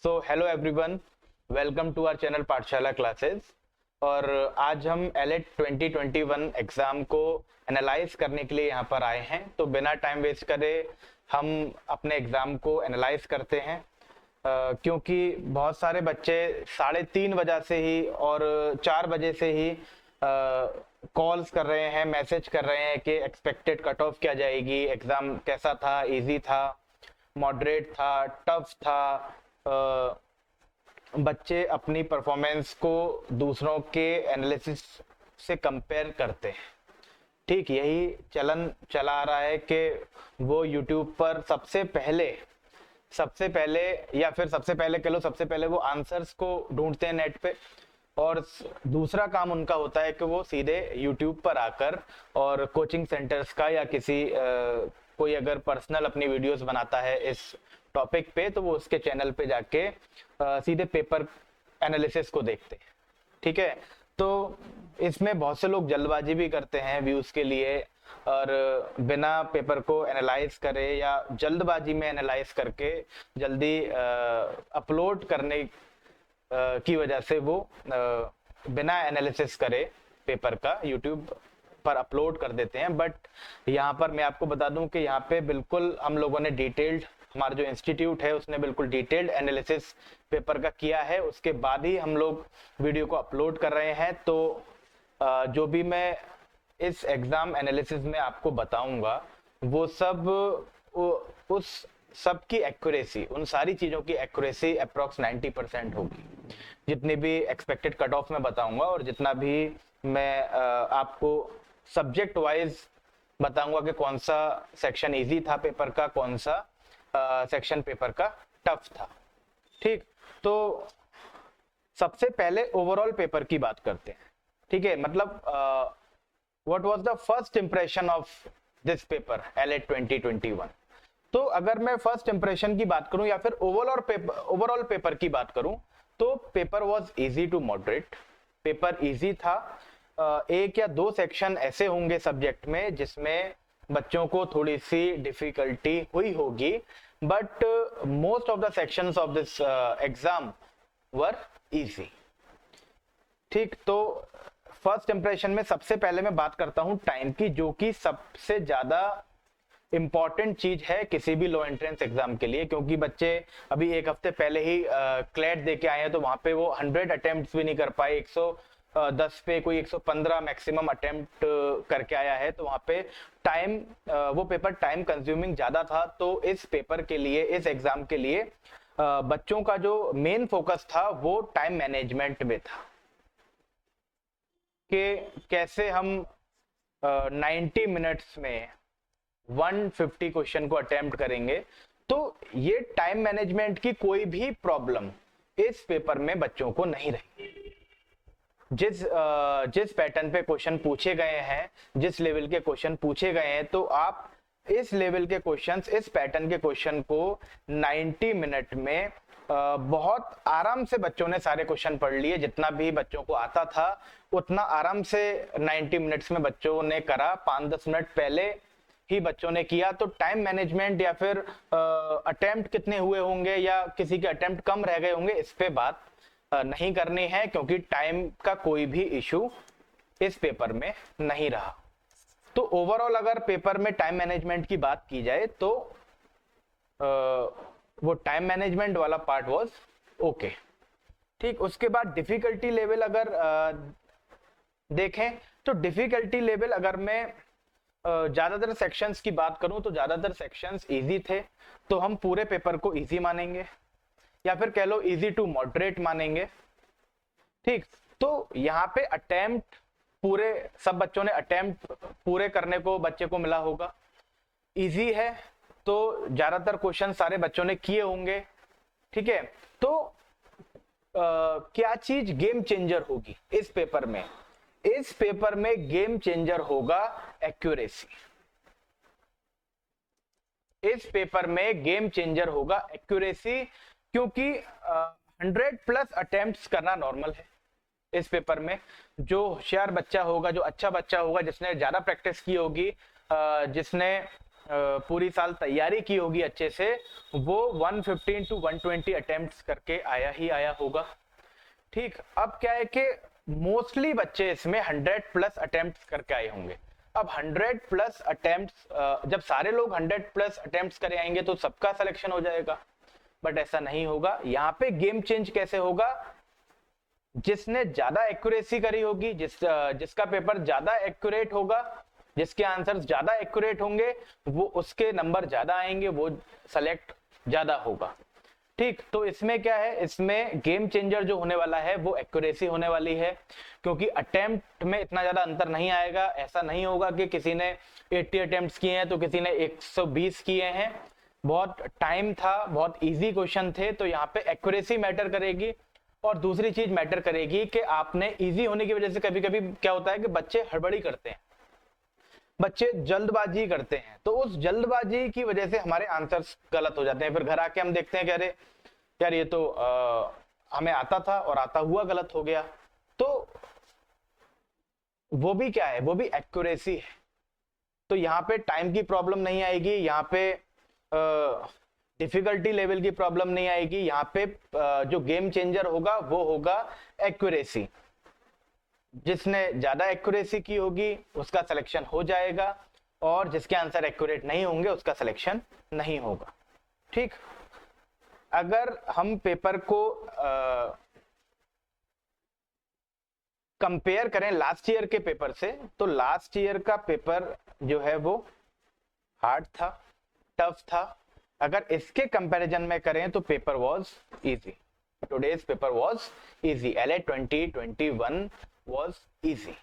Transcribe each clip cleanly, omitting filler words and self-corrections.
So hello everyone, welcome to our channel Pathshala classes. और आज हम एलेट 2021 एग्जाम को एनालाइज करने के लिए यहाँ पर आए हैं। तो बिना टाइम वेस्ट करे हम अपने एग्जाम को एनालाइज करते हैं। क्योंकि बहुत सारे बच्चे 3:30 बजे से ही और 4 बजे से ही कॉल्स कर रहे हैं, मैसेज कर रहे हैं कि एक्सपेक्टेड कट ऑफ क्या जाएगी, एग्जाम कैसा था, इजी था, मॉडरेट था, टफ था। बच्चे अपनी परफॉर्मेंस को दूसरों के एनालिसिस से कंपेयर करते हैं। ठीक यही चलन चला आ रहा है कि वो यूट्यूब पर सबसे पहले या फिर सबसे पहले कह लो, सबसे पहले वो आंसर्स को ढूंढते हैं नेट पे, और दूसरा काम उनका होता है कि वो सीधे यूट्यूब पर आकर और कोचिंग सेंटर्स का या किसी कोई अगर पर्सनल अपनी वीडियोस बनाता है इस टॉपिक पे, तो वो उसके चैनल पे जाके सीधे पेपर एनालिसिस को देखते हैं। ठीक है, तो इसमें बहुत से लोग जल्दबाजी भी करते हैं व्यूज के लिए, और बिना पेपर को एनालाइज करे या जल्दबाजी में एनालाइज करके जल्दी अपलोड करने की वजह से वो बिना एनालिसिस करे पेपर का यूट्यूब पर अपलोड कर देते हैं। बट यहाँ पर मैं आपको बता दूं कि यहाँ पे बिल्कुल हम लोगों ने डिटेल्ड, हमारा जो इंस्टीट्यूट है उसने बिल्कुल डिटेल्ड एनालिसिस पेपर का किया है, उसके बाद ही हम लोग वीडियो को अपलोड कर रहे हैं। तो जो भी मैं इस एग्जाम एनालिसिस में आपको बताऊंगा वो सब उस सब की एक्यूरेसी, उन सारी चीजों की एक्यूरेसी अप्रोक्स 90% होगी। जितनी भी एक्सपेक्टेड कट ऑफ में बताऊंगा और जितना भी मैं आपको सब्जेक्ट वाइज बताऊंगा कि कौन सा सेक्शन इजी था पेपर का, कौन सा सेक्शन पेपर का टफ था। ठीक, तो सबसे पहले ओवरऑल पेपर की बात करते हैं। ठीक है, मतलब what was the first impression of this paper AILET 2021। तो अगर मैं फर्स्ट इंप्रेशन की बात करूं या फिर ओवरऑल पेपर की बात करूं, तो paper was easy to moderate. Paper easy था। एक या दो सेक्शन ऐसे होंगे सब्जेक्ट में जिसमें बच्चों को थोड़ी सी डिफिकल्टी हुई होगी, but most of the sections of this exam were easy. ठीक, तो फर्स्ट इंप्रेशन में सबसे पहले मैं बात करता हूं टाइम की, जो कि सबसे ज्यादा इंपॉर्टेंट चीज है किसी भी लो एंट्रेंस एग्जाम के लिए। क्योंकि बच्चे अभी एक हफ्ते पहले ही क्लैट दे के आए हैं, तो वहां पे वो 100 अटेम्प्ट्स भी नहीं कर पाए। 110 पे कोई 115 मैक्सिमम अटेम्प्ट करके आया है, तो वहां पे टाइम, वो पेपर टाइम कंज्यूमिंग ज्यादा था। तो इस पेपर के लिए, इस एग्जाम के लिए बच्चों का जो मेन फोकस था वो टाइम मैनेजमेंट में था कि कैसे हम 90 मिनट्स में 150 क्वेश्चन को अटेम्प्ट करेंगे। तो ये टाइम मैनेजमेंट की कोई भी प्रॉब्लम इस पेपर में बच्चों को नहीं रही। जिस पैटर्न पे क्वेश्चन पूछे गए हैं, जिस लेवल के क्वेश्चन पूछे गए हैं, तो आप इस लेवल के क्वेश्चंस, इस पैटर्न के क्वेश्चन को 90 मिनट में बहुत आराम से बच्चों ने सारे क्वेश्चन पढ़ लिए। जितना भी बच्चों को आता था उतना आराम से 90 मिनट्स में बच्चों ने करा। 5-10 मिनट पहले ही बच्चों ने किया। तो टाइम मैनेजमेंट या फिर अटेम्प्ट कितने हुए होंगे या किसी के अटेम्प्ट कम रह गए होंगे, इस पे बात नहीं करनी है, क्योंकि टाइम का कोई भी इशू इस पेपर में नहीं रहा। तो ओवरऑल अगर पेपर में टाइम मैनेजमेंट की बात की जाए तो वो टाइम मैनेजमेंट वाला पार्ट वाज ओके। ठीक, उसके बाद डिफिकल्टी लेवल अगर देखें, तो डिफिकल्टी लेवल अगर मैं ज्यादातर सेक्शंस की बात करूं तो ज्यादातर सेक्शंस इजी थे, तो हम पूरे पेपर को इजी मानेंगे, या फिर कह लो इजी टू मॉडरेट मानेंगे। ठीक, तो यहाँ पे अटेम्प्ट पूरे, सब बच्चों ने अटेम्प्ट पूरे करने को बच्चे को मिला होगा। इजी है तो ज्यादातर क्वेश्चन सारे बच्चों ने किए होंगे। ठीक है, तो क्या चीज गेम चेंजर होगी इस पेपर में? इस पेपर में गेम चेंजर होगा एक्यूरेसी। इस पेपर में गेम चेंजर होगा एक्यूरेसी, क्योंकि 100+ अटेम्प्ट्स करना नॉर्मल है इस पेपर में। जो होशियार बच्चा होगा, जो अच्छा बच्चा होगा, जिसने ज्यादा प्रैक्टिस की होगी, जिसने पूरी साल तैयारी की होगी अच्छे से, वो 115 to 120 अटेम्प्ट्स करके आया ही आया होगा। ठीक, अब क्या है कि मोस्टली बच्चे इसमें 100 प्लस अटेम्प्ट्स करके आए होंगे। अब 100 प्लस अटेम्प्ट्स, जब सारे लोग 100 प्लस अटेम्प्ट्स करे आएंगे तो सबका सिलेक्शन हो जाएगा, बट ऐसा नहीं होगा। यहाँ पे गेम चेंज कैसे होगा, जिसने ज्यादा एक्यूरेसी करी होगी, जिसका पेपर ज्यादा एक्यूरेट होगा, जिसके आंसर्स ज्यादा एक्यूरेट होंगे, वो उसके नंबर ज्यादा आएंगे, वो सेलेक्ट ज्यादा होगा। ठीक, तो इसमें क्या है, इसमें गेम चेंजर जो होने वाला है वो एक्यूरेसी होने वाली है, क्योंकि अटेम्प्ट में इतना ज्यादा अंतर नहीं आएगा। ऐसा नहीं होगा कि किसी ने 80 अटेम्प्ट्स किए हैं तो किसी ने 120 किए हैं। बहुत टाइम था, बहुत इजी क्वेश्चन थे, तो यहाँ पे एक्यूरेसी मैटर करेगी। और दूसरी चीज मैटर करेगी कि आपने इजी होने की वजह से कभी कभी क्या होता है कि बच्चे हड़बड़ी करते हैं, बच्चे जल्दबाजी करते हैं, तो उस जल्दबाजी की वजह से हमारे आंसर्स गलत हो जाते हैं। फिर घर आके हम देखते हैं कि अरे यार ये तो हमें आता था और आता हुआ गलत हो गया। तो वो भी क्या है, वो भी एक्यूरेसी है। तो यहाँ पे टाइम की प्रॉब्लम नहीं आएगी, यहाँ पे डिफिकल्टी लेवल की प्रॉब्लम नहीं आएगी। यहाँ पे जो गेम चेंजर होगा वो होगा एक्यूरेसी। जिसने ज्यादा एक्यूरेसी की होगी उसका सिलेक्शन हो जाएगा, और जिसके आंसर एक्यूरेट नहीं होंगे उसका सिलेक्शन नहीं होगा। ठीक, अगर हम पेपर को कंपेयर करें लास्ट ईयर के पेपर से, तो लास्ट ईयर का पेपर जो है वो हार्ड था, टफ था। अगर इसके कंपैरिजन में करें तो paper was easy, today's paper was easy, LA 2021 was easy.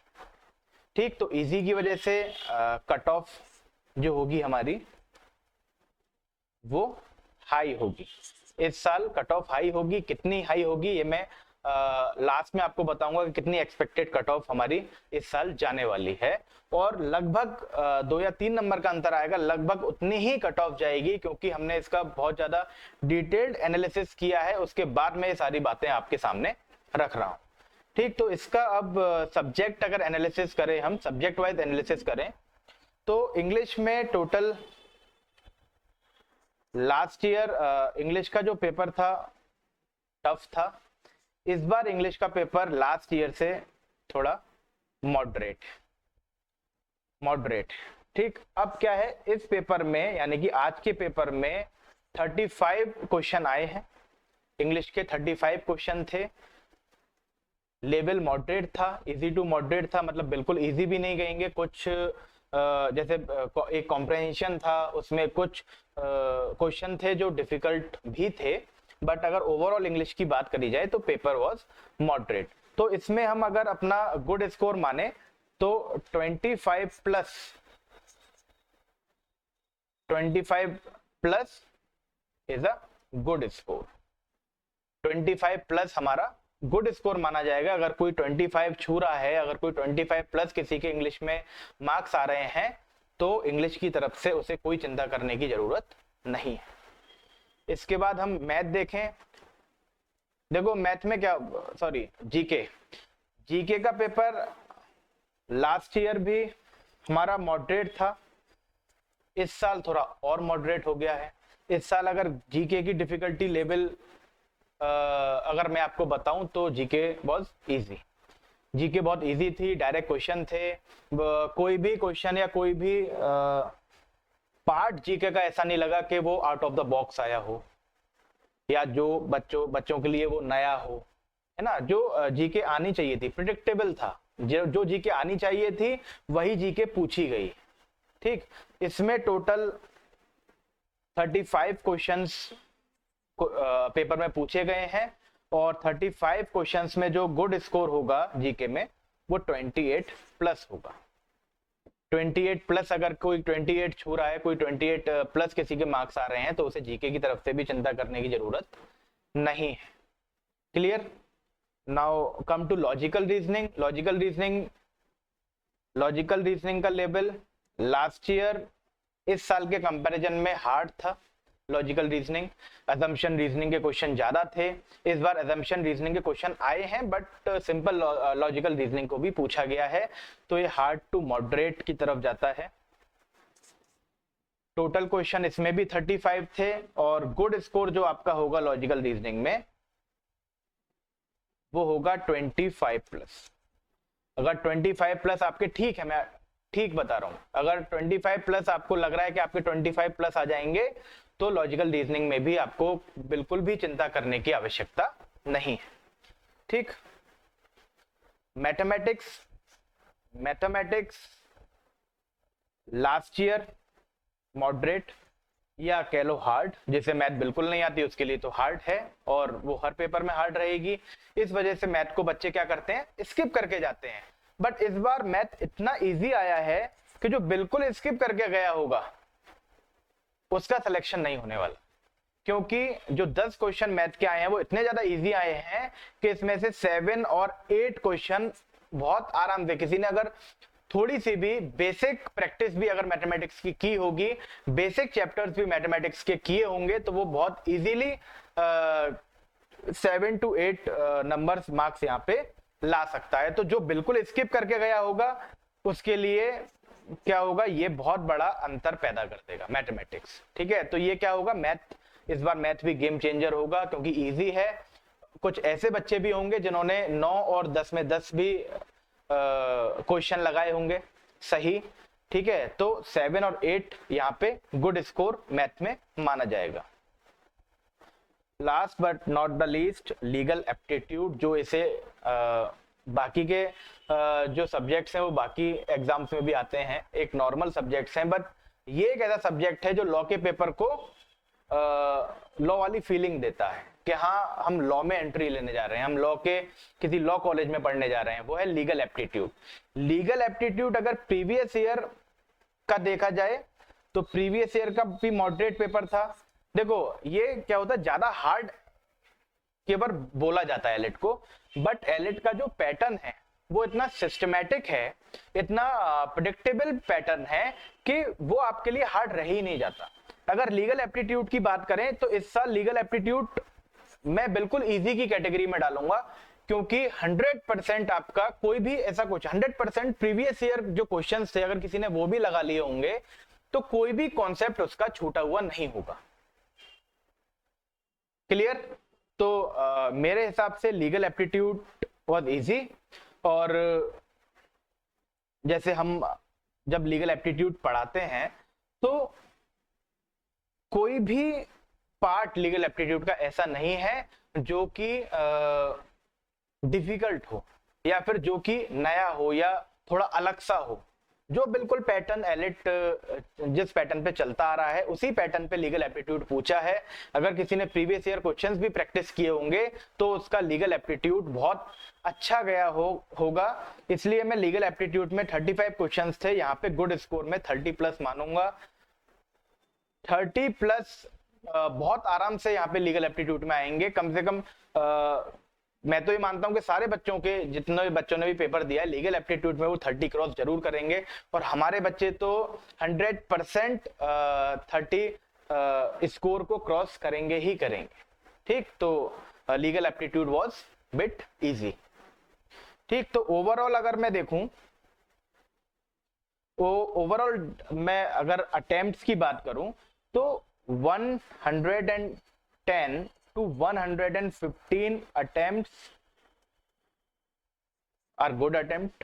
ठीक, तो इजी की वजह से कट ऑफ जो होगी हमारी वो हाई होगी। इस साल कट ऑफ हाई होगी। कितनी हाई होगी ये मैं लास्ट में आपको बताऊंगा कि कितनी एक्सपेक्टेड कट ऑफ हमारी इस साल जाने वाली है। और लगभग 2 या 3 नंबर का अंतर आएगा, लगभग उतनी ही कट ऑफ जाएगी, क्योंकि हमने इसका बहुत ज्यादा डिटेल्ड एनालिसिस किया है। उसके बाद में ये सारी बातें आपके सामने रख रहा हूं। ठीक, तो इसका अब सब्जेक्ट अगर एनालिसिस करें, हम सब्जेक्ट वाइज एनालिसिस करें, तो इंग्लिश में टोटल लास्ट ईयर इंग्लिश का जो पेपर था टफ था। इस बार इंग्लिश का पेपर लास्ट ईयर से थोड़ा मॉडरेट। ठीक, अब क्या है, इस पेपर में यानी कि आज के पेपर में 35 क्वेश्चन आए हैं। इंग्लिश के 35 क्वेश्चन थे। लेवल मॉडरेट था, इजी टू मॉडरेट था, मतलब बिल्कुल इजी भी नहीं कहेंगे। कुछ जैसे एक कॉम्प्रहेंशन था, उसमें कुछ क्वेश्चन थे जो डिफिकल्ट भी थे, बट अगर ओवरऑल इंग्लिश की बात करी जाए तो पेपर वाज मॉडरेट। तो इसमें हम अगर अपना गुड स्कोर माने तो 25 plus is a good score. 25 plus हमारा गुड स्कोर माना जाएगा। अगर कोई 25 छू रहा है, अगर कोई 25 प्लस किसी के इंग्लिश में मार्क्स आ रहे हैं, तो इंग्लिश की तरफ से उसे कोई चिंता करने की जरूरत नहीं है। इसके बाद हम मैथ देखें। देखो मैथ में क्या, सॉरी जीके का पेपर लास्ट ईयर भी हमारा मॉडरेट था, इस साल थोड़ा और मॉडरेट हो गया है। इस साल अगर जीके की डिफिकल्टी लेवल अगर मैं आपको बताऊं तो जीके बहुत इजी, जीके बहुत इजी थी। डायरेक्ट क्वेश्चन थे, कोई भी क्वेश्चन या कोई भी पार्ट जीके का ऐसा नहीं लगा कि वो आउट ऑफ द बॉक्स आया हो, या जो बच्चों के लिए वो नया हो, है ना। जो जीके आनी चाहिए थी, प्रिडिक्टेबल था, जो जीके आनी चाहिए थी वही जीके पूछी गई। ठीक, इसमें टोटल 35 क्वेश्चंस पेपर में पूछे गए हैं, और 35 क्वेश्चंस में जो गुड स्कोर होगा जीके में वो 28 प्लस होगा। 28 प्लस, अगर कोई 28 छू रहा है, कोई 28 प्लस किसी के मार्क्स आ रहे हैं, तो उसे जीके की तरफ से भी चिंता करने की जरूरत नहीं है। Clear? Now come to logical reasoning. Logical reasoning का लेवल लास्ट ईयर इस साल के कंपैरिजन में हार्ड था। लॉजिकल रीजनिंग, असम्पशन रीजनिंग के क्वेश्चन ज्यादा थे। इस बार असम्पशन रीजनिंग के क्वेश्चन आए हैं, बट सिंपल लॉजिकल रीजनिंग को भी पूछा गया है, तो ये हार्ड टू मॉडरेट की तरफ जाता है। टोटल क्वेश्चन इसमें भी 35 थे, और गुड स्कोर जो आपका होगा लॉजिकल रीजनिंग में वो होगा 25 प्लस। अगर 25 प्लस आपके, ठीक है मैं ठीक बता रहा हूं, अगर 25 प्लस आपको लग रहा है कि आपके 25 प्लस आ जाएंगे तो लॉजिकल रीजनिंग में भी आपको बिल्कुल भी चिंता करने की आवश्यकता नहीं है। ठीक, मैथमेटिक्स लास्ट ईयर मॉडरेट या कह लो हार्ड, जिसे मैथ बिल्कुल नहीं आती उसके लिए तो हार्ड है, और वो हर पेपर में हार्ड रहेगी। इस वजह से मैथ को बच्चे क्या करते हैं, स्किप करके जाते हैं। बट इस बार मैथ इतना इजी आया है कि जो बिल्कुल स्किप करके गया होगा उसका सिलेक्शन नहीं होने वाला, क्योंकि जो 10 क्वेश्चन मैथ के आए हैं वो इतने ज्यादा इजी आए हैं कि इसमें से 7 और 8 क्वेश्चन बहुत आराम से, किसी ने अगर थोड़ी सी भी बेसिक प्रैक्टिस भी अगर मैथमेटिक्स की होगी, बेसिक चैप्टर्स भी मैथमेटिक्स के किए होंगे, तो वो बहुत इजीली 7 to 8 नंबर्स मार्क्स यहाँ पे ला सकता है। तो जो बिल्कुल स्किप करके गया होगा उसके लिए क्या होगा, ये बहुत बड़ा अंतर पैदा कर देगा मैथमेटिक्स। ठीक है, तो ये क्या होगा, मैथ इस बार मैथ भी गेम चेंजर होगा, क्योंकि इजी है। कुछ ऐसे बच्चे भी होंगे जिन्होंने 9 और 10 में 10 भी क्वेश्चन लगाए होंगे सही। ठीक है, तो 7 और 8 यहाँ पे गुड स्कोर मैथ में माना जाएगा। Last but not the least, legal aptitude, जो इसे बाकी के जो सब्जेक्ट्स हैं वो बाकी एग्जाम्स में भी आते हैं, एक नॉर्मल सब्जेक्ट्स हैं, बट ये एक ऐसा सब्जेक्ट है जो लॉ के पेपर को लॉ वाली फीलिंग देता है कि हाँ हम लॉ में एंट्री लेने जा रहे हैं, हम लॉ के किसी लॉ कॉलेज में पढ़ने जा रहे हैं, वो है लीगल एप्टीट्यूड। लीगल एप्टीट्यूड अगर प्रीवियस ईयर का देखा जाए तो प्रीवियस ईयर का भी मॉडरेट पेपर था। देखो ये क्या होता है, ज्यादा हार्ड केवल बोला जाता है एलिट को, बट एलिट का जो पैटर्न है वो इतना सिस्टमैटिक है, इतना प्रेडिक्टेबल पैटर्न है कि वो आपके लिए हार्ड रह ही नहीं जाता। अगर लीगल एप्टीट्यूड की बात करें तो इस साल लीगल एप्टीट्यूड मैं बिल्कुल इजी की कैटेगरी में डालूंगा, क्योंकि 100% आपका कोई भी ऐसा कुछ 100% प्रीवियस ईयर जो क्वेश्चंस थे अगर किसी ने वो भी लगा लिए होंगे तो कोई भी कॉन्सेप्ट उसका छूटा हुआ नहीं होगा। क्लियर? तो मेरे हिसाब से लीगल एप्टीट्यूड बहुत इजी, और जैसे हम जब लीगल एप्टीट्यूड पढ़ाते हैं तो कोई भी पार्ट लीगल एप्टीट्यूड का ऐसा नहीं है जो कि डिफिकल्ट हो या फिर जो कि नया हो या थोड़ा अलग सा हो। जो बिल्कुल पैटर्न एलिट जिस पैटर्न पे चलता आ रहा है उसी पैटर्न पे लीगल एप्टीट्यूड पूछा है। अगर किसी ने प्रीवियस ईयर क्वेश्चंस भी प्रैक्टिस किए होंगे तो उसका लीगल एप्टीट्यूड बहुत अच्छा गया होगा। इसलिए मैं लीगल एप्टीट्यूड में 35 क्वेश्चंस थे, यहाँ पे गुड स्कोर में 30 प्लस मानूंगा। 30 प्लस बहुत आराम से यहाँ पे लीगल एप्टीट्यूड में आएंगे। कम से कम मैं तो ये मानता हूं कि सारे बच्चों के, जितने भी बच्चों ने भी पेपर दिया है लीगल एप्टीट्यूड में, वो 30 क्रॉस जरूर करेंगे, और हमारे बच्चे तो 100% 30 स्कोर को क्रॉस करेंगे ही करेंगे। ठीक, तो legal aptitude was bit easy. ठीक, तो ओवरऑल अगर मैं देखूं, ओवरऑल मैं अगर अटेम्प्ट्स की बात करूं तो 110 to 115 attempts are good attempt।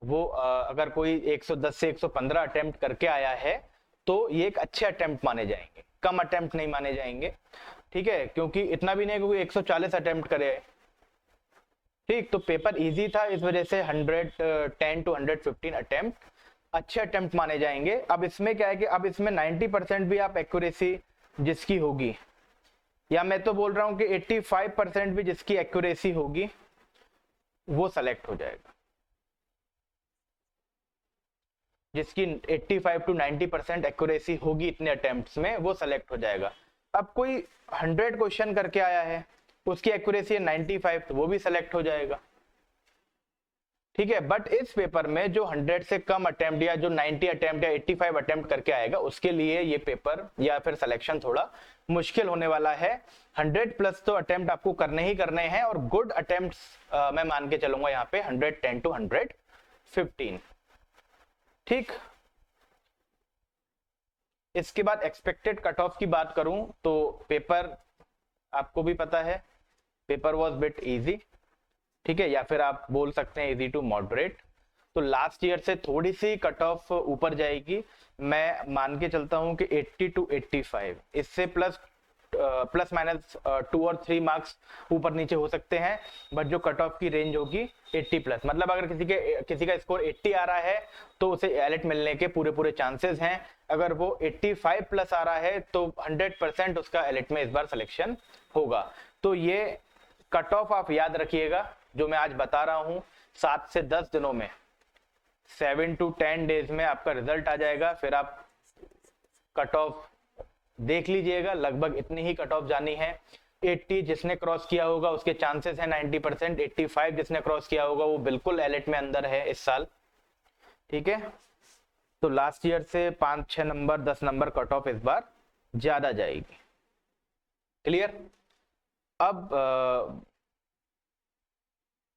वो अगर कोई 110 से 115 अटेम्प्ट करके आया है तो ये एक अच्छे अटेम्प्ट माने जाएंगे, कम अटेम्प्ट नहीं माने जाएंगे। ठीक है, क्योंकि इतना भी नहीं कि कोई 140 अटेम्प्ट करे। ठीक, तो पेपर इजी था, इस वजह से 110 to 115 अटेम्प्ट अच्छे अटेम्प्ट माने जाएंगे। अब इसमें क्या है कि अब इसमें 90% भी आप एक्यूरेसी जिसकी होगी, या मैं तो बोल रहा हूं कि 85% भी जिसकी एक्यूरेसी होगी वो सेलेक्ट हो जाएगा। जिसकी 85 to 90% एक्यूरेसी होगी इतने अटेम्प्ट्स में वो सेलेक्ट हो जाएगा। अब कोई 100 क्वेश्चन करके आया है, उसकी एक्यूरेसी है 95, तो वो भी सेलेक्ट हो जाएगा। ठीक है, बट इस पेपर में जो 100 से कम अटेम्प्ट या जो 90 अटेम्प्ट या 85 अटेम्प्ट करके आएगा उसके लिए ये पेपर या फिर सिलेक्शन थोड़ा मुश्किल होने वाला है। 100 प्लस तो अटेम्प्ट आपको करने ही करने हैं, और गुड अटेम्प्ट्स मैं मान के चलूंगा यहाँ पे 110 to 115। ठीक, इसके बाद एक्सपेक्टेड कट ऑफ की बात करूं तो पेपर आपको भी पता है, पेपर वॉज बिट इजी, ठीक है, या फिर आप बोल सकते हैं इजी टू मॉडरेट। तो लास्ट ईयर से थोड़ी सी कट ऑफ ऊपर जाएगी, मैं मान के चलता हूं कि 80 टू 85, इससे प्लस माइनस 2 और 3 मार्क्स ऊपर नीचे हो सकते हैं, बट जो कट ऑफ की रेंज होगी 80 प्लस, मतलब अगर किसी का स्कोर 80 आ रहा है तो उसे एलिट मिलने के पूरे चांसेस हैं। अगर वो 85 प्लस आ रहा है तो 100% उसका एलिट में इस बार सिलेक्शन होगा। तो ये कट ऑफ आप याद रखिएगा जो मैं आज बता रहा हूं, 7 से 10 दिनों में, 7 to 10 डेज में आपका रिजल्ट आ जाएगा। फिर आप कट ऑफ देख लीजिएगा, लगभग इतनी ही कट ऑफ जानी है। 80 जिसने क्रॉस किया होगा उसके चांसेस हैं 90%, 85 जिसने क्रॉस किया होगा वो बिल्कुल एलिट में अंदर है इस साल, ठीक है। तो लास्ट ईयर से 5-6 नंबर 10 नंबर कट ऑफ इस बार ज्यादा जाएगी। क्लियर? अब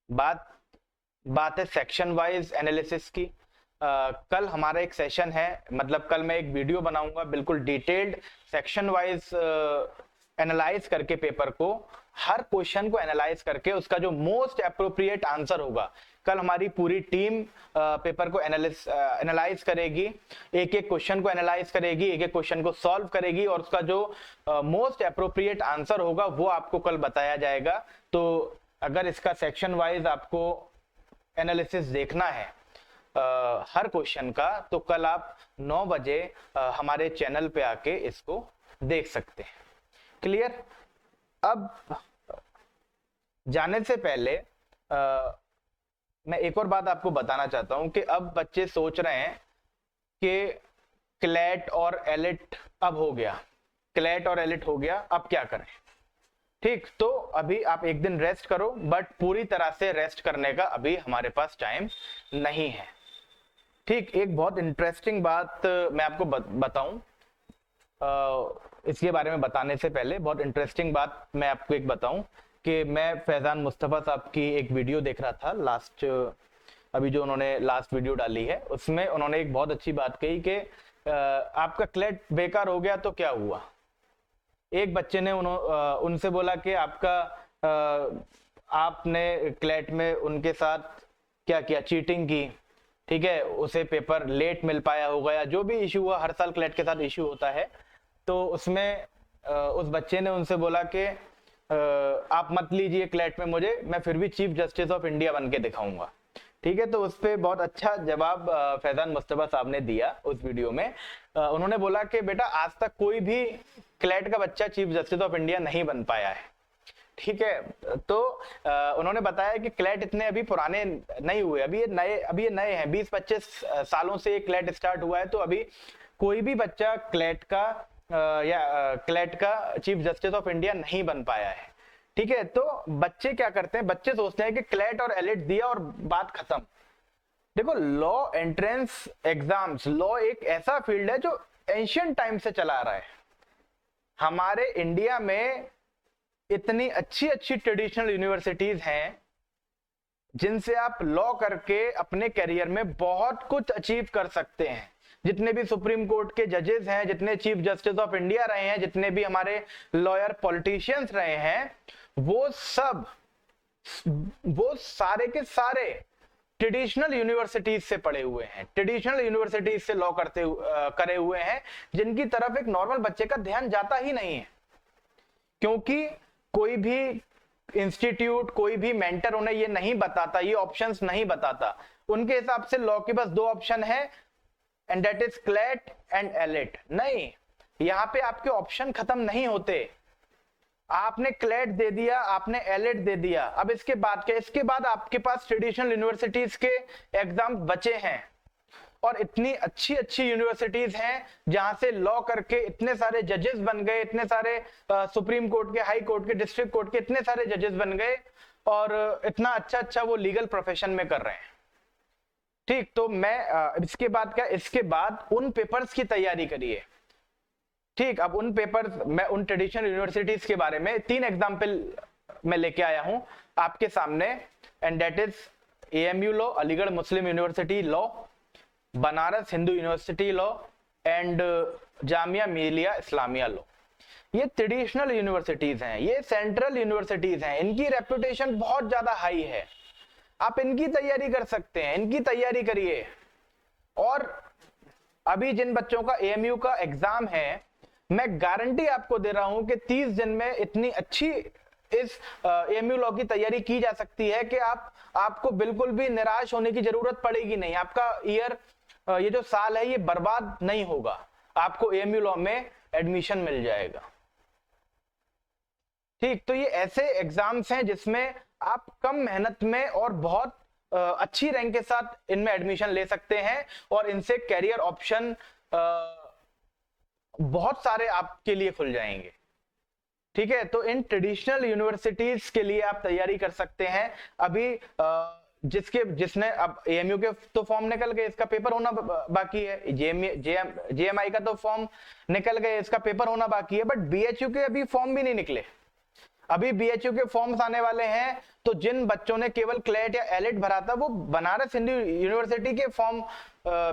बात है सेक्शन वाइज एनालिसिस की। कल हमारा एक सेशन है, मतलब कल मैं एक वीडियो बनाऊंगा बिल्कुल डिटेल्ड सेक्शन वाइज एनालाइज करके पेपर को, हर क्वेश्चन को एनालाइज करके उसका जो मोस्ट अप्रोप्रिएट आंसर होगा, कल हमारी पूरी टीम पेपर को एनालाइज करेगी, एक एक क्वेश्चन को एनालाइज करेगी, एक एक क्वेश्चन को सॉल्व करेगी और उसका जो मोस्ट अप्रोप्रिएट आंसर होगा वो आपको कल बताया जाएगा। तो अगर इसका सेक्शन वाइज आपको एनालिसिस देखना है हर क्वेश्चन का, तो कल आप 9 बजे हमारे चैनल पे आके इसको देख सकते हैं। क्लियर? अब जाने से पहले मैं एक और बात आपको बताना चाहता हूं कि अब बच्चे सोच रहे हैं कि क्लैट और एलिट अब हो गया, क्लैट और एलिट हो गया, अब क्या करें? ठीक, तो अभी आप एक दिन रेस्ट करो, बट पूरी तरह से रेस्ट करने का अभी हमारे पास टाइम नहीं है। ठीक, एक बहुत इंटरेस्टिंग बात मैं आपको बताऊं, इसके बारे में बताने से पहले बहुत इंटरेस्टिंग बात मैं आपको एक बताऊं कि मैं फैजान मुस्तफा साहब की एक वीडियो देख रहा था लास्ट, अभी जो उन्होंने लास्ट वीडियो डाली है उसमें उन्होंने एक बहुत अच्छी बात कही कि आपका क्लैट बेकार हो गया तो क्या हुआ। एक बच्चे ने उनसे बोला कि आपने क्लैट में उनके साथ क्या किया, चीटिंग की, ठीक है, उसे पेपर लेट मिल पाया होगा या जो भी इशू हुआ, हर साल क्लैट के साथ इशू होता है। तो उसमें उस बच्चे ने उनसे बोला कि आप मत लीजिए क्लैट में मुझे, मैं फिर भी चीफ जस्टिस ऑफ इंडिया बन के दिखाऊंगा, ठीक है। तो उस पर बहुत अच्छा जवाब फैजान मुस्तफा साहब ने दिया उस वीडियो में। उन्होंने बोला कि बेटा आज तक कोई भी क्लैट का बच्चा चीफ जस्टिस ऑफ इंडिया नहीं बन पाया है, ठीक है। तो उन्होंने बताया कि क्लैट इतने अभी पुराने नहीं हुए, अभी ये नए हैं, 20-25 सालों से ये क्लैट स्टार्ट हुआ है। तो अभी कोई भी बच्चा क्लैट का चीफ जस्टिस ऑफ इंडिया नहीं बन पाया है, ठीक है। तो बच्चे क्या करते हैं, बच्चे सोचते हैं कि क्लैट और एलिट दिया और बात खत्म। देखो, लॉ एंट्रेंस एग्जाम्स, लॉ एक ऐसा फील्ड है जो एंशिएंट टाइम से चला आ रहा है। हमारे इंडिया में इतनी अच्छी अच्छी ट्रेडिशनल यूनिवर्सिटीज हैं जिनसे आप लॉ करके अपने करियर में बहुत कुछ अचीव कर सकते हैं। जितने भी सुप्रीम कोर्ट के जजेस हैं, जितने चीफ जस्टिस ऑफ इंडिया रहे हैं, जितने भी हमारे लॉयर पॉलिटिशियंस रहे हैं, वो सारे के सारे ट्रेडिशनल यूनिवर्सिटीज से पढ़े हुए हैं, ट्रेडिशनल यूनिवर्सिटीज से लॉ करे हुए हैं, जिनकी तरफ एक नॉर्मल बच्चे का ध्यान जाता ही नहीं है। क्योंकि कोई भी इंस्टीट्यूट, कोई भी मेंटर उन्हें ये नहीं बताता, ये ऑप्शंस नहीं बताता। उनके हिसाब से लॉ के बस 2 ऑप्शन है, and that is CLAT and elite. नहीं, यहां पे आपके ऑप्शन खत्म नहीं होते। आपने क्लैट दे दिया, आपने एलिट दे दिया, अब इसके बाद क्या? इसके बाद आपके पास ट्रेडिशनल यूनिवर्सिटीज के एग्जाम बचे हैं, और इतनी अच्छी अच्छी यूनिवर्सिटीज हैं जहां से लॉ करके इतने सारे जजेस बन गए, इतने सारे सुप्रीम कोर्ट के, हाई कोर्ट के, डिस्ट्रिक्ट कोर्ट के इतने सारे जजेस बन गए, और इतना अच्छा वो लीगल प्रोफेशन में कर रहे हैं। ठीक, तो मैं इसके बाद क्या, इसके बाद उन पेपर्स की तैयारी करिए। ठीक, अब उन पेपर्स, मैं उन ट्रेडिशनल यूनिवर्सिटीज के बारे में 3 एग्जाम्पल मैं लेके आया हूं आपके सामने, and that is AMU law, Aligarh Muslim university law, Banaras Hindu university law, and Jamia Millia Islamia law, ये ट्रेडिशनल यूनिवर्सिटीज हैं, ये सेंट्रल यूनिवर्सिटीज हैं, इनकी रेपुटेशन बहुत ज्यादा हाई है। आप इनकी तैयारी कर सकते हैं, इनकी तैयारी करिए। और अभी जिन बच्चों का एएमयू का एग्जाम है, मैं गारंटी आपको दे रहा हूं कि 30 दिन में इतनी अच्छी इस एएमयू लॉ की तैयारी की जा सकती है कि आपको बिल्कुल भी निराश होने की जरूरत पड़ेगी नहीं। आपका ईयर, ये जो साल है, ये बर्बाद नहीं होगा, आपको एएमयू लॉ में एडमिशन मिल जाएगा। ठीक, तो ये ऐसे एग्जाम्स हैं जिसमें आप कम मेहनत में और बहुत अच्छी रैंक के साथ इनमें एडमिशन ले सकते हैं, और इनसे कैरियर ऑप्शन बहुत सारे आपके लिए खुल जाएंगे। ठीक है, तो इन ट्रेडिशनल यूनिवर्सिटीज के लिए आप तैयारी कर सकते हैं। अभी जिसने अब एएमयू के तो फॉर्म निकल गए, इसका पेपर होना बाकी है, जेएमआई का तो फॉर्म निकल गए, इसका पेपर होना बाकी है, बट बीएचयू के अभी फॉर्म भी नहीं निकले। अभी बीएचयू के फॉर्म्स आने वाले हैं, तो जिन बच्चों ने केवल क्लेट या एलिट भरा था, वो बनारस हिंदू यूनिवर्सिटी के फॉर्म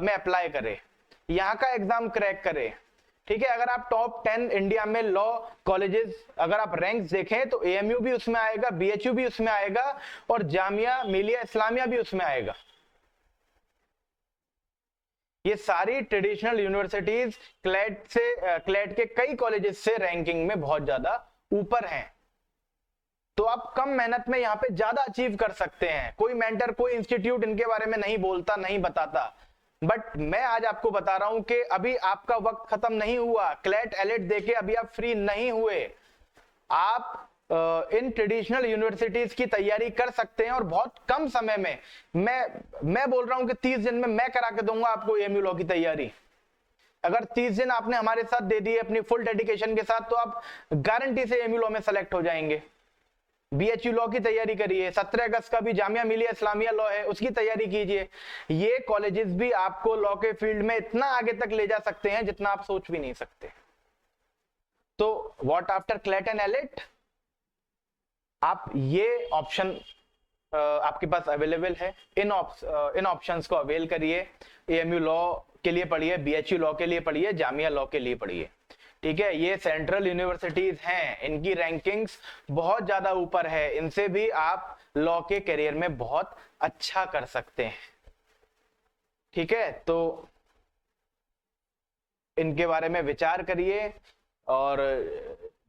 में अप्लाई करे, यहाँ का एग्जाम क्रैक करे। ठीक है, अगर आप टॉप 10 इंडिया में लॉ कॉलेजेस अगर आप रैंक्स देखें, तो एएमयू भी उसमें आएगा, बीएचयू भी उसमें आएगा, और जामिया मिलिया इस्लामिया भी उसमें आएगा। ये सारी ट्रेडिशनल यूनिवर्सिटीज क्लेट के कई कॉलेजेस से रैंकिंग में बहुत ज्यादा ऊपर हैं। तो आप कम मेहनत में यहाँ पे ज्यादा अचीव कर सकते हैं। कोई मेंटर, कोई इंस्टीट्यूट इनके बारे में नहीं बोलता, नहीं बताता, बट मैं आज आपको बता रहा हूं कि अभी आपका वक्त खत्म नहीं हुआ। क्लेट एलिट देके अभी आप फ्री नहीं हुए। आप इन ट्रेडिशनल यूनिवर्सिटीज की तैयारी कर सकते हैं, और बहुत कम समय में, मैं बोल रहा हूं कि 30 दिन में मैं करा के दूंगा आपको एएमयू लॉ की तैयारी। अगर 30 दिन आपने हमारे साथ दे दिए अपनी फुल डेडिकेशन के साथ, तो आप गारंटी से एएमयू लॉ में सेलेक्ट हो जाएंगे। बीएचयू लॉ की तैयारी करिए, 17 अगस्त का भी जामिया मिलिया इस्लामिया लॉ है, उसकी तैयारी कीजिए। ये कॉलेजेस भी आपको लॉ के फील्ड में इतना आगे तक ले जा सकते हैं जितना आप सोच भी नहीं सकते। तो what after CLAT and AILET, आप ये ऑप्शन आपके पास अवेलेबल है, इन ऑप्शंस को अवेल करिए। एएमयू लॉ के लिए पढ़िए, बीएचयू लॉ के लिए पढ़िए, जामिया लॉ के लिए पढ़िए। ठीक है, ये सेंट्रल यूनिवर्सिटीज हैं, इनकी रैंकिंग्स बहुत ज्यादा ऊपर है, इनसे भी आप लॉ के करियर में बहुत अच्छा कर सकते हैं। ठीक है, तो इनके बारे में विचार करिए, और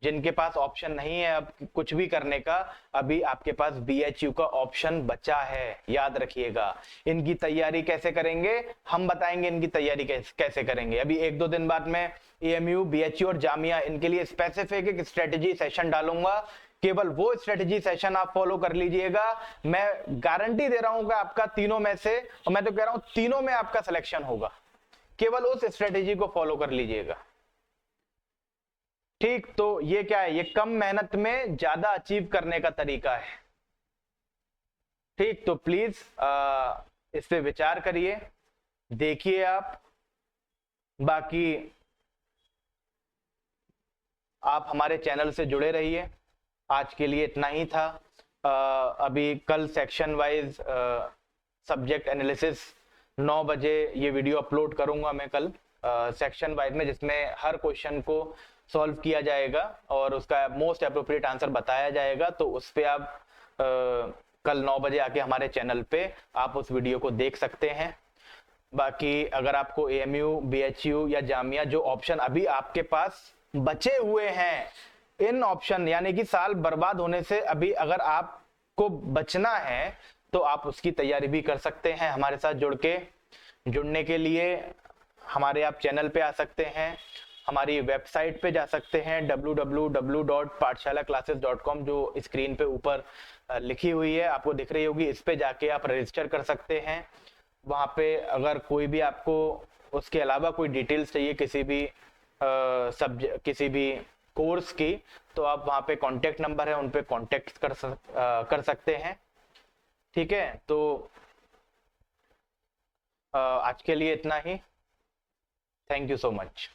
जिनके पास ऑप्शन नहीं है अब कुछ भी करने का, अभी आपके पास बीएचयू का ऑप्शन बचा है, याद रखिएगा। इनकी तैयारी कैसे करेंगे, हम बताएंगे इनकी तैयारी कैसे करेंगे। अभी 1-2 दिन बाद में एएमयू, बीएचयू और जामिया, इनके लिए स्पेसिफिक एक स्ट्रेटेजी सेशन डालूंगा। केवल वो स्ट्रेटेजी सेशन आप फॉलो कर लीजिएगा। मैं गारंटी दे रहा हूं कि आपका तीनों में से, और मैं तो कह रहा हूं तीनों में आपका सिलेक्शन होगा। केवल उस स्ट्रेटेजी को फॉलो कर लीजिएगा। ठीक, तो ये क्या है, ये कम मेहनत में ज्यादा अचीव करने का तरीका है। ठीक, तो प्लीज इस पे विचार करिए, देखिए आप। बाकी आप हमारे चैनल से जुड़े रहिए। आज के लिए इतना ही था। अभी कल सेक्शन वाइज सब्जेक्ट एनालिसिस 9 बजे ये वीडियो अपलोड करूंगा मैं कल, सेक्शन वाइज में, जिसमें हर क्वेश्चन को सॉल्व किया जाएगा और उसका मोस्ट अप्रोप्रिएट आंसर बताया जाएगा। तो उस पे आप कल 9 बजे आके हमारे चैनल पे आप उस वीडियो को देख सकते हैं। बाकी अगर आपको एएमयू, बीएचयू या जामिया, जो ऑप्शन अभी आपके पास बचे हुए हैं, इन ऑप्शन यानी कि साल बर्बाद होने से अभी अगर आपको बचना है, तो आप उसकी तैयारी भी कर सकते हैं हमारे साथ जुड़ के। जुड़ने के लिए हमारे आप चैनल पे आ सकते हैं, हमारी वेबसाइट पे जा सकते हैं www.pathshalaclasses.com, जो स्क्रीन पे ऊपर लिखी हुई है, आपको दिख रही होगी। इस पे जाके आप रजिस्टर कर सकते हैं। वहाँ पे अगर कोई भी आपको उसके अलावा कोई डिटेल्स चाहिए किसी भी सब्जेक्ट, किसी भी कोर्स की, तो आप वहाँ पे कॉन्टेक्ट नंबर है, उन पे कॉन्टेक्ट कर सकते हैं। ठीक है, तो आज के लिए इतना ही। Thank you so much.